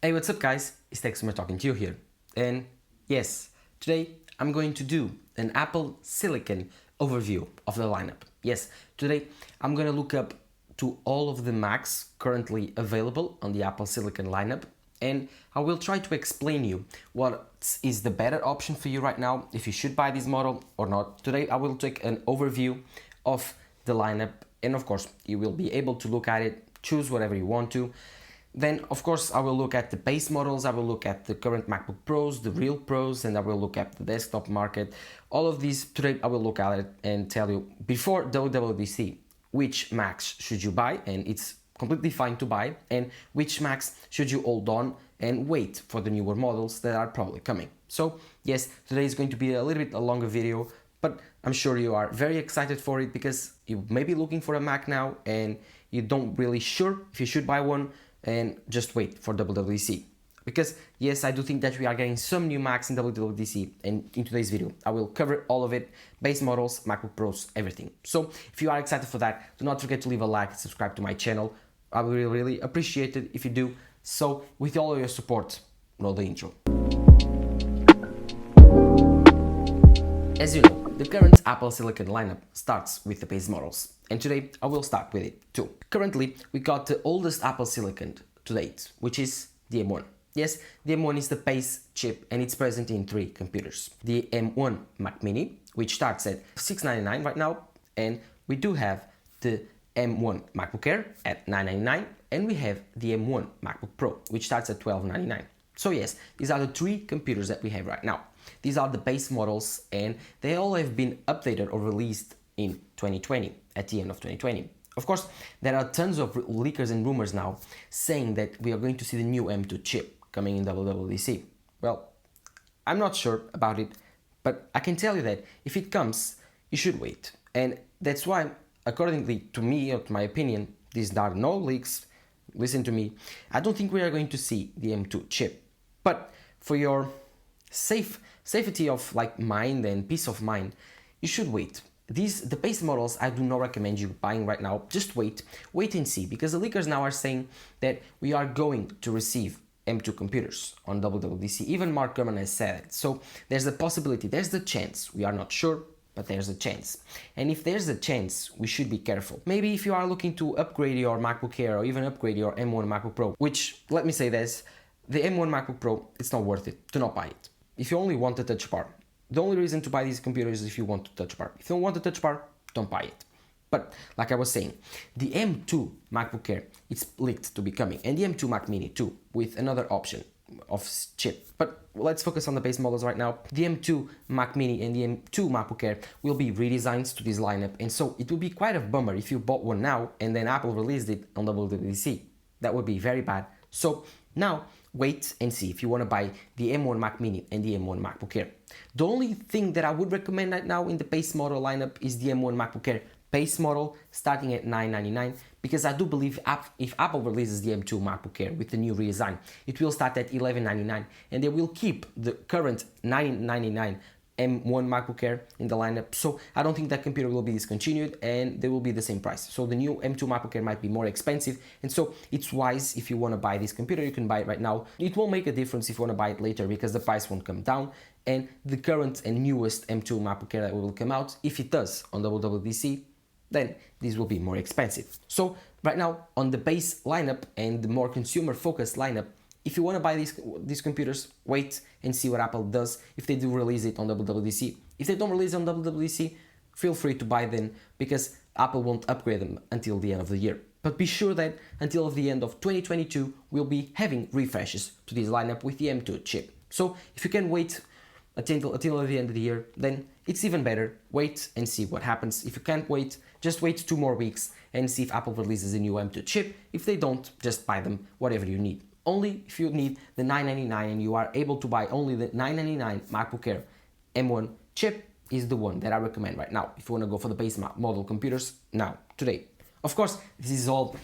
Hey, what's up guys? It's Texmer talking to you here. And yes, today I'm going to do an Apple Silicon overview of the lineup. Yes, today I'm going to look up to all of the Macs currently available on the Apple Silicon lineup, and I will try to explain you what is the better option for you right now, if you should buy this model or not. Today I will take an overview of the lineup, and of course you will be able to look at it, choose whatever you want to. Then, of course, I will look at the base models, I will look at the current MacBook Pros, the real Pros, and I will look at the desktop market. All of these, today I will look at it and tell you, before WWDC, which Macs should you buy, and it's completely fine to buy, and which Macs should you hold on and wait for the newer models that are probably coming. So, yes, today is going to be a little bit a longer video, but I'm sure you are very excited for it because you may be looking for a Mac now and you don't really sure if you should buy one, and just wait for WWDC. Because yes, I do think that we are getting some new Macs in WWDC, and in today's video I will cover all of it, base models, MacBook Pros, everything. So if you are excited for that, do not forget to leave a like and subscribe to my channel. I will really appreciate it if you do. So with all of your support, roll the intro. As you know, the current Apple Silicon lineup starts with the base models, and today I will start with it too. Currently, we got the oldest Apple Silicon to date, which is the M1. Yes, the M1 is the base chip and it's present in 3 computers. The M1 Mac Mini, which starts at $699 right now, and we do have the M1 MacBook Air at $999, and we have the M1 MacBook Pro, which starts at $1299. So yes, these are the 3 computers that we have right now. These are the base models, and they all have been updated or released in 2020, at the end of 2020. Of course, there are tons of leakers and rumors now saying that we are going to see the new M2 chip coming in WWDC. Well, I'm not sure about it, but I can tell you that if it comes, you should wait. And that's why, accordingly to me, or to my opinion, these are no leaks, listen to me, I don't think we are going to see the M2 chip. But for your safety of mind and peace of mind, you should wait. The base models, I do not recommend you buying right now. Just wait and see, because the leakers now are saying that we are going to receive M2 computers on WWDC. Even Mark Gurman has said it. So there's a possibility, there's the chance. We are not sure, but there's a chance. And if there's a chance, we should be careful. Maybe if you are looking to upgrade your MacBook Air or even upgrade your M1 MacBook Pro, which, let me say this, the M1 MacBook Pro, it's not worth it. Do not buy it. If you only want a touch bar, the only reason to buy these computers is if you want a touch bar. If you don't want a touch bar, don't buy it. But like I was saying, the M2 MacBook Air, it's leaked to be coming, and the M2 Mac Mini too, with another option of chip. But let's focus on the base models right now. The M2 Mac Mini and the M2 MacBook Air will be redesigns to this lineup, and so it will be quite a bummer if you bought one now and then Apple released it on WWDC. That would be very bad. So now, wait and see if you want to buy the M1 Mac Mini and the M1 MacBook Air. The only thing that I would recommend right now in the base model lineup is the M1 MacBook Air base model starting at $999, because I do believe if Apple releases the M2 MacBook Air with the new redesign, it will start at $1199, and they will keep the current $999 M1 MacBook Air in the lineup. So I don't think that computer will be discontinued, and they will be the same price. So the new M2 MacBook Air might be more expensive, and so it's wise, if you want to buy this computer, you can buy it right now. It won't make a difference if you want to buy it later, because the price won't come down, and the current and newest M2 MacBook Air that will come out, if it does on WWDC, then this will be more expensive. So right now on the base lineup and the more consumer focused lineup, if you want to buy these computers, wait and see what Apple does if they do release it on WWDC. If they don't release it on WWDC, feel free to buy them, because Apple won't upgrade them until the end of the year. But be sure that until the end of 2022, we'll be having refreshes to this lineup with the M2 chip. So if you can wait until the end of the year, then it's even better. Wait and see what happens. If you can't wait, just wait 2 more weeks and see if Apple releases a new M2 chip. If they don't, just buy them, whatever you need. Only if you need the $999 and you are able to buy only the $999 MacBook Air M1 chip is the one that I recommend right now. If you want to go for the base model computers now, today. Of course, this is all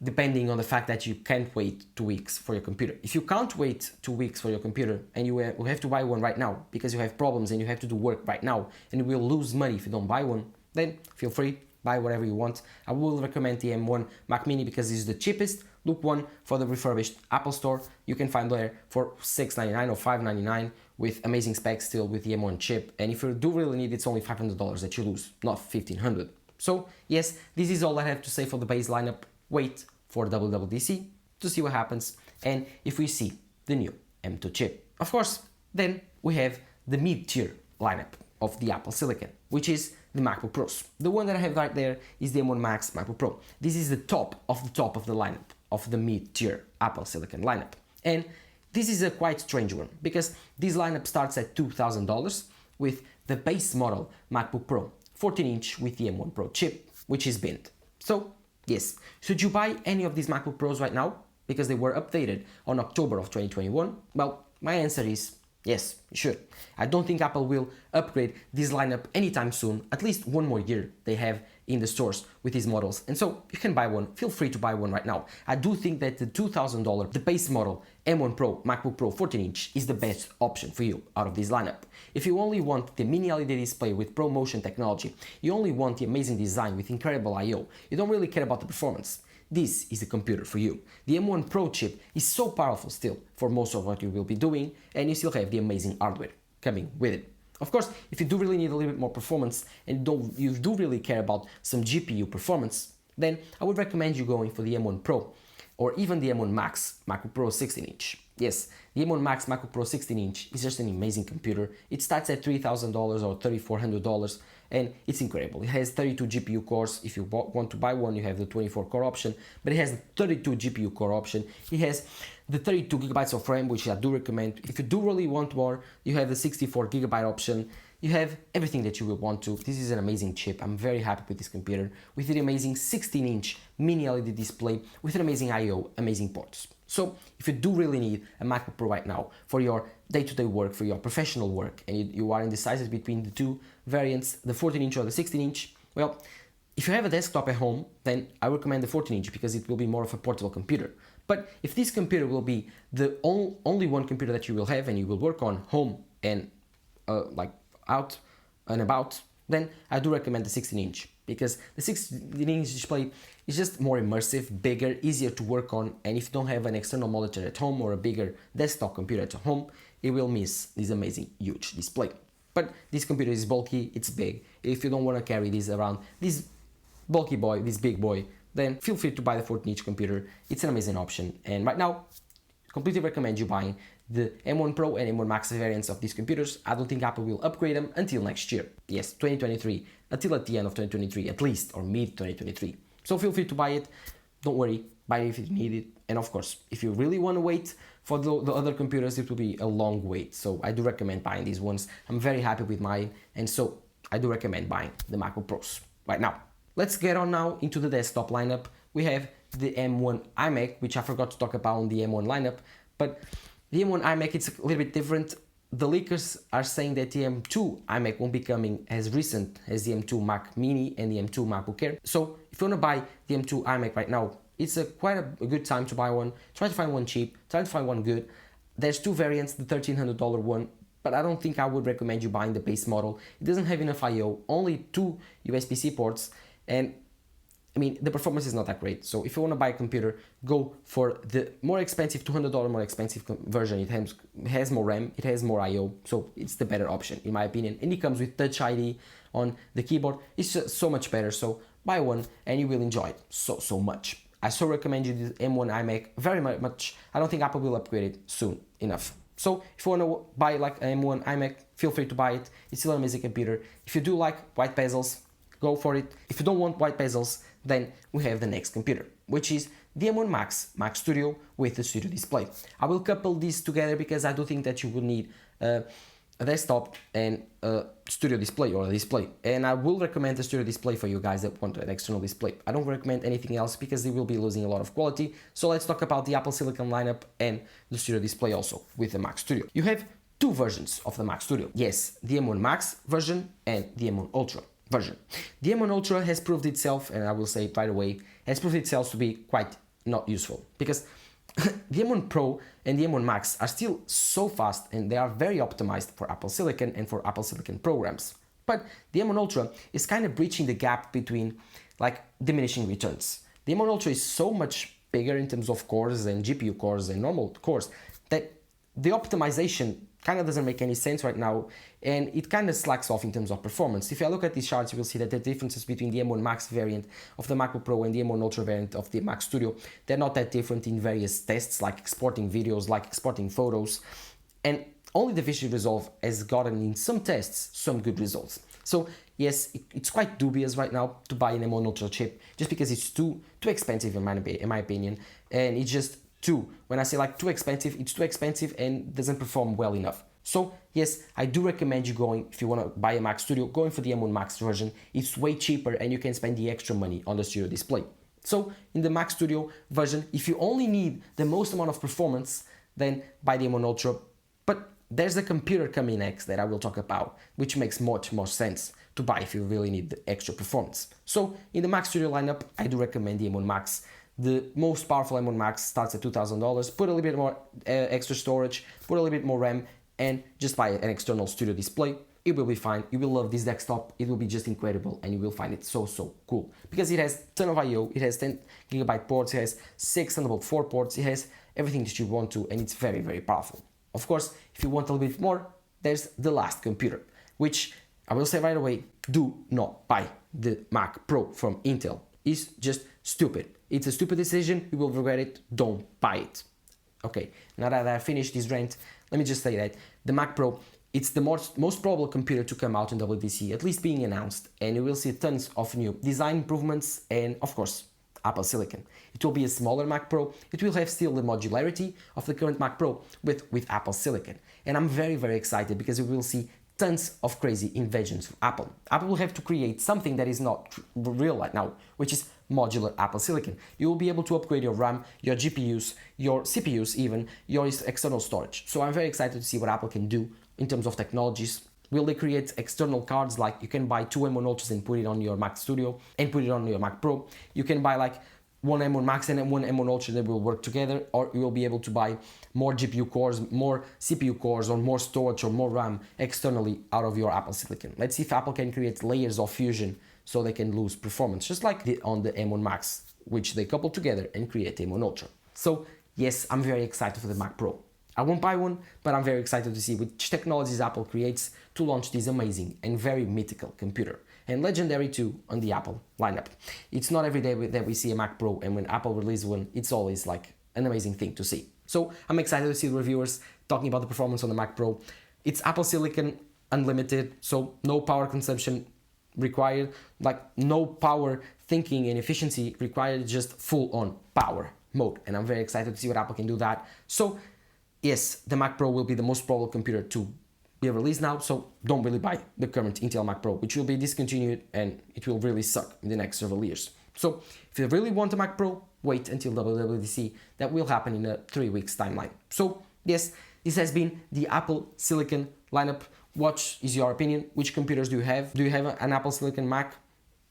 depending on the fact that you can't wait 2 weeks for your computer. If you can't wait 2 weeks for your computer and you have to buy one right now because you have problems and you have to do work right now and you will lose money if you don't buy one, then feel free, buy whatever you want. I will recommend the M1 Mac Mini because it's the cheapest. Look one for the refurbished Apple Store. You can find there for $6.99 or $5.99 with amazing specs still with the M1 chip. And if you do really need it, it's only $500 that you lose, not $1,500. So yes, this is all I have to say for the base lineup. Wait for WWDC to see what happens. And if we see the new M2 chip, of course, then we have the mid-tier lineup of the Apple Silicon, which is the MacBook Pros. The one that I have right there is the M1 Max MacBook Pro. This is the top of the lineup of the mid-tier Apple Silicon lineup. And this is a quite strange one because this lineup starts at $2,000 with the base model MacBook Pro 14-inch with the M1 Pro chip, which is binned. So yes, should you buy any of these MacBook Pros right now because they were updated on October of 2021? Well, my answer is yes, you should. I don't think Apple will upgrade this lineup anytime soon, at least one more year they have in the stores with these models. And so you can buy one, feel free to buy one right now. I do think that the $2,000, the base model M1 Pro MacBook Pro 14-inch is the best option for you out of this lineup. If you only want the mini LED display with Pro Motion technology, you only want the amazing design with incredible I/O, you don't really care about the performance, this is the computer for you. The M1 Pro chip is so powerful still for most of what you will be doing, and you still have the amazing hardware coming with it. Of course, if you do really need a little bit more performance and you do really care about some GPU performance, then I would recommend you going for the M1 Pro or even the M1 Max MacBook Pro 16-inch. Yes, the M1 Max MacBook Pro 16-inch is just an amazing computer. It starts at $3,000 or $3,400 and it's incredible. It has 32 GPU cores. If you want to buy one, you have the 24 core option, but it has the 32 GPU core option. It has the 32 gigabytes of RAM, which I do recommend. If you do really want more, you have the 64 gigabyte option. You have everything that you will want to. This is an amazing chip. I'm very happy with this computer, with an amazing 16-inch mini LED display, with an amazing I/O, amazing ports. So if you do really need a MacBook Pro right now for your day-to-day work, for your professional work, and you are indecisive between the two variants, the 14-inch or the 16-inch, well, if you have a desktop at home, then I recommend the 14-inch because it will be more of a portable computer. But if this computer will be the only one computer that you will have and you will work on home and like out and about, then I do recommend the 16-inch because the 16-inch display is just more immersive, bigger, easier to work on, and if you don't have an external monitor at home or a bigger desktop computer at home, it will miss this amazing huge display. But this computer is bulky, it's big. If you don't want to carry this around, this bulky boy, this big boy, then feel free to buy the 14-inch computer. It's an amazing option, and right now, completely recommend you buying the M1 Pro and M1 Max variants of these computers. I don't think Apple will upgrade them until next year. Yes, 2023, until at the end of 2023 at least, or mid-2023. So feel free to buy it. Don't worry, buy it if you need it. And of course, if you really want to wait for the other computers, it will be a long wait. So I do recommend buying these ones. I'm very happy with mine, and so I do recommend buying the MacBook Pros right now. Let's get on now into the desktop lineup. We have the M1 iMac, which I forgot to talk about on the M1 lineup, but the M1 iMac, it's a little bit different. The leakers are saying that the M2 iMac won't be coming as recent as the M2 Mac Mini and the M2 MacBook Air. So if you want to buy the M2 iMac right now, it's quite a good time to buy one. Try to find one cheap, try to find one good. There's two variants, the $1,300 one, but I don't think I would recommend you buying the base model. It doesn't have enough I/O, only 2 USB-C ports, and I mean, the performance is not that great. So if you want to buy a computer, go for the more expensive, $200 more expensive version. It has more RAM, it has more I/O, so it's the better option in my opinion. And it comes with Touch ID on the keyboard. It's just so much better. So buy one and you will enjoy it so much. I so recommend you the M1 iMac very much. I don't think Apple will upgrade it soon enough. So if you want to buy like an M1 iMac, feel free to buy it. It's still an amazing computer. If you do like white bezels, go for it. If you don't want white bezels, then we have the next computer, which is the M1 Mac Studio with the Studio display. I will couple these together because I do think that you will need a desktop and a Studio display or a display. And I will recommend the Studio display for you guys that want an external display. I don't recommend anything else because they will be losing a lot of quality. So let's talk about the Apple Silicon lineup and the Studio display also with the Mac Studio. You have two versions of the Mac Studio. Yes, the M1 Max version and the M1 Ultra version. The M1 Ultra has proved itself, and I will say it right away, has proved itself to be quite not useful because the M1 Pro and the M1 Max are still so fast and they are very optimized for Apple Silicon and for Apple Silicon programs. But the M1 Ultra is kind of breaching the gap between like diminishing returns. The M1 Ultra is so much bigger in terms of cores and GPU cores and normal cores that the optimization kind of doesn't make any sense right now, and it kind of slacks off in terms of performance. If I look at these charts, you will see that the differences between the M1 Max variant of the MacBook Pro and the M1 Ultra variant of the Mac Studio, they're not that different in various tests, like exporting videos, like exporting photos, and only the Visual Resolve has gotten in some tests some good results. So yes, it's quite dubious right now to buy an M1 Ultra chip, just because it's too expensive in my opinion, and it's just when I say like too expensive, it's too expensive and doesn't perform well enough. So yes, I do recommend you going, if you want to buy a Mac Studio, going for the M1 Max version. It's way cheaper and you can spend the extra money on the studio display. So in the Mac Studio version, if you only need the most amount of performance, then buy the M1 Ultra. But there's a computer coming next that I will talk about, which makes much more sense to buy if you really need the extra performance. So in the Mac Studio lineup, I do recommend the M1 Max. The most powerful M1 Max starts at $2,000. Put a little bit more extra storage, put a little bit more RAM, and just buy an external studio display. It will be fine. You will love this desktop. It will be just incredible, and you will find it so cool, because it has a ton of I/O. It has 10GB ports. It has 6 Thunderbolt 4 ports. It has everything that you want to, and it's very powerful. Of course, if you want a little bit more, there's the last computer, which I will say right away: do not buy the Mac Pro from Intel. It's just stupid. It's a stupid decision. You will regret it. Don't buy it. Okay, now that I finished this rant, let me just say that the Mac Pro, it's the most probable computer to come out in WWDC, at least being announced, and you will see tons of new design improvements and, of course, Apple Silicon. It will be a smaller Mac Pro. It will have still the modularity of the current Mac Pro with Apple Silicon. And I'm very excited, because we will see tons of crazy inventions from Apple. Apple will have to create something that is not real right now, which is modular Apple Silicon. You will be able to upgrade your RAM, your GPUs, your CPUs even, your external storage. So I'm very excited to see what Apple can do in terms of technologies. Will they create external cards, like you can buy 2 M1 Ultras and put it on your Mac Studio and put it on your Mac Pro? You can buy like one M1 Max and one M1 Ultra that will work together, or you will be able to buy more GPU cores, more CPU cores, or more storage or more RAM externally out of your Apple Silicon. Let's see if Apple can create layers of fusion so they can lose performance, just like on the M1 Max, which they couple together and create M1 Ultra. So yes, I'm very excited for the Mac Pro. I won't buy one, but I'm very excited to see which technologies Apple creates to launch this amazing and very mythical computer, and legendary too on the Apple lineup. It's not every day that we see a Mac Pro, and when Apple releases one, it's always like an amazing thing to see. So I'm excited to see the reviewers talking about the performance on the Mac Pro. It's Apple Silicon unlimited, so no power consumption required, like no power thinking and efficiency required, just full on power mode. And I'm very excited to see what Apple can do that. So yes, the Mac Pro will be the most probable computer to be released now, so don't really buy the current Intel Mac Pro, which will be discontinued and it will really suck in the next several years. So if you really want a Mac Pro, wait until WWDC. That will happen in a 3 weeks timeline. So yes, this has been the Apple Silicon lineup. What is your opinion? Which computers do you have? Do you have an Apple Silicon Mac?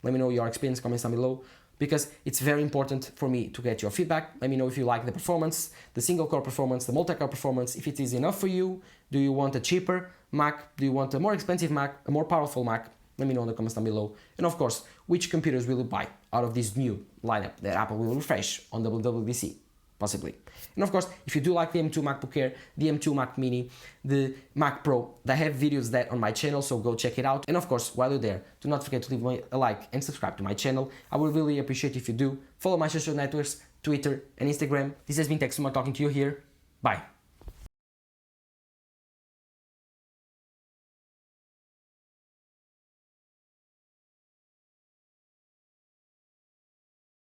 Let me know your experience, comments down below, because it's very important for me to get your feedback. Let me know if you like the performance, the single core performance, the multi-core performance, if it is enough for you. Do you want a cheaper Mac? Do you want a more expensive Mac, a more powerful Mac? Let me know in the comments down below. And of course, which computers will you buy out of this new lineup that Apple will refresh on WWDC, possibly. And of course, if you do like the M2 MacBook Air, the M2 Mac Mini, the Mac Pro, I have videos that on my channel, so go check it out. And of course, while you're there, do not forget to leave a like and subscribe to my channel. I would really appreciate if you do. Follow my social networks, Twitter and Instagram. This has been Tech Summer talking to you here. Bye.